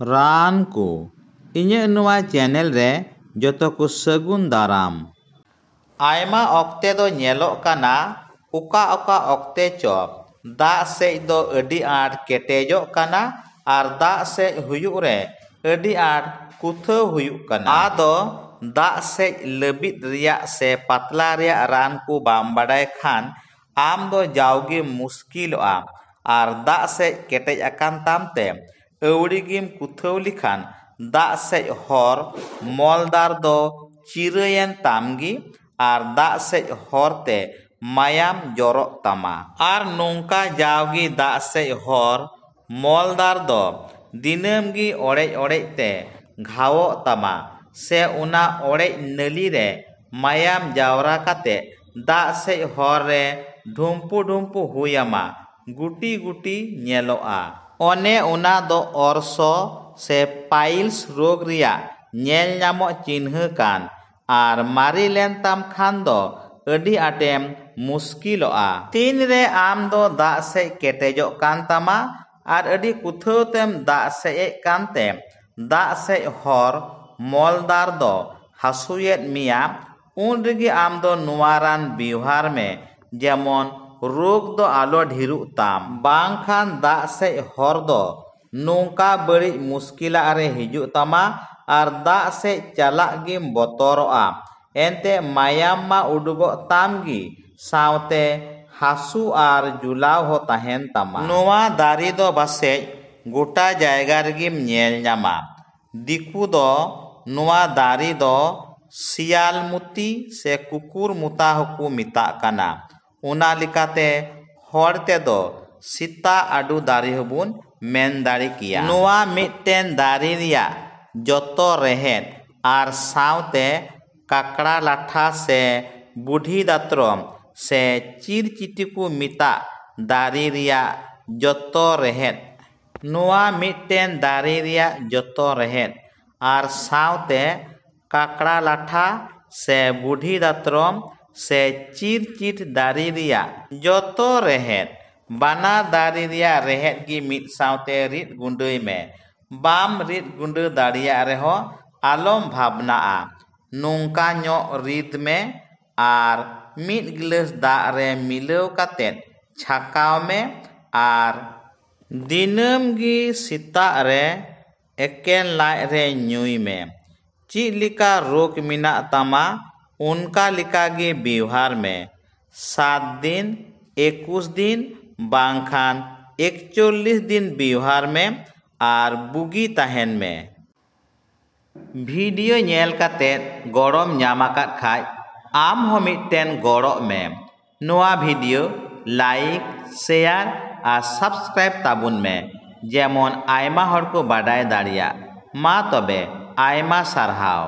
ᱨᱟᱱ ᱠᱚ ᱤᱧᱟᱹᱜ ᱱᱚᱣᱟ ᱪᱮᱱᱮᱞ ᱨᱮ ᱡᱚᱛᱚ ᱠᱚ ᱥᱟᱹᱜᱩᱱ ᱫᱟᱨᱟᱢ᱾ ᱟᱭᱢᱟ ᱚᱠᱛᱮ ᱫᱚ ᱧᱮᱞᱚᱜ ᱠᱟᱱᱟ ᱚᱠᱟ ᱚᱠᱛᱮ ᱪᱚ ᱫᱟᱜ ᱥᱮᱡ ᱫᱚ ᱟᱹᱰᱤ ᱟᱸᱴ ᱠᱮᱴᱮᱡᱚᱜ ᱠᱟᱱᱟ ᱟᱨ ᱫᱟᱜ ᱥᱮᱡ ᱦᱩᱭᱩᱜ ᱨᱮ ᱟᱹᱰᱤ ᱟᱸᱴ ᱠᱩᱛᱷᱟᱹᱣ ᱦᱩᱭᱩᱜ ᱠᱟᱱᱟ᱾ ᱟᱫᱚ ᱫᱟᱜ ᱥᱮᱡ ᱞᱟᱹᱵᱤᱫ ᱨᱮᱭᱟᱜ ᱥᱮ ᱯᱟᱛᱞᱟ ᱨᱮᱭᱟᱜ ᱨᱟᱱ ᱠᱚ ᱵᱟᱢ ᱵᱟᱰᱟᱭ ᱠᱷᱟᱱ ᱟᱢ ᱫᱚ ᱡᱟᱣᱜᱮ ᱢᱩᱥᱠᱤᱞᱚᱜᱼᱟ ᱟᱨ ᱫᱟᱜ ᱥᱮᱡ ᱠᱮᱴᱮᱡ ᱟᱠᱟᱱ ᱛᱟᱢ ᱛᱮ ᱟᱹᱣᱲᱤ ᱜᱮᱢ ᱠᱩᱛᱷᱟᱹᱣ ᱞᱮᱠᱷᱟन ᱫᱟᱜ ᱥᱮᱡ ᱦᱚᱨ ᱢᱚᱞᱫᱟᱨ ᱫᱚ ᱪᱤᱨᱟᱹᱭᱮᱱ ᱛᱟᱢ ᱜᱮ ᱟर दाग सेज हरते मायाम जरक तामा। आर नोंका जावगी दाग सेज हर मलदार दो दिनम गी ओड़ेज ओड़ेज ते घावक तामा से उना ओड़ेज नली रे मायाम जावरा काते दाग सेज हर रे ढुम्पु ढुम्पु हुयामा गुटी गुटी नेलोआ। ओने उना दो ऑर्सो से पाइल्स रोग रिया नेल नामो चिन्ह कान आर मारी लेन ताम खान दो अडी आटेम मुश्किलोआ। तीन रे आम दो दाग से केटेजो कान तामा आर अडी कुथो तेम दाग से कानते दाग से हर मलदार दो हासुयेत मिया उन रेगी आम दो नुआरान व्यवहार में जेमन रोग दो आलो ढिरु ताम बांग खान दाग से हर दो नोंका बड़ी मुश्किला रे हिजु तामा आर दाग से चलाक गिम बतरोआ एनते मायाम मा उडुगो ताम गी सावते हासु आर जुलाव हो ताहेन तामा। नोवा दारी दो बासे गोटा जायगा रेगिम नेल नामा। दिकु दो नोवा दारी दो सियालमुती से कुकुर मुता होकु मिता काना उना लिकाते हरते दो सीता आडू दारी हबुन मेन दारी किया। नोवा मिटटेन दारी रिया जतो रेहेद आर सावते काकड़ा लाठा से बुढ़ी दात्रम से चिर चिटिकु मिता दारी रिया जतो रेहेद नोवा मिटटेन दारी रिया जतो रेहेद आर सावते काकड़ा लाठा से बुढ़ी दात्रम से चिर चिट दारी रिया जतो रेहेद बाना दारी रिया रेहेद की मिट सावते रिद गुंडई में बाम रिद गुंडे दाड़िया रेहो आलम भावनाआ नोंका ᱧᱚ रिद में आर मिट गिलास दाग रे मिलाव कातेद छाकाव में आर दिनम गी सीता रे एकेन लाय रे ᱧᱩᱭ में चीज लिका रोग मिना तामा उनका लिका गे व्यवहार में 7 दिन 21 दिन बांखान 41 दिन व्यवहार में आर बुगी ताहेन में। वीडियो नेल कातेद गड़म ᱧᱟᱢᱟᱠᱟᱫ खाय आम हो मिटटेन गड़ो में नोआ वीडियो लाइक शेयर और सब्सक्राइब ताबुन में जेमन आयमा हर को बाडाय दाड़िया मा तबे आयमा सारहाव।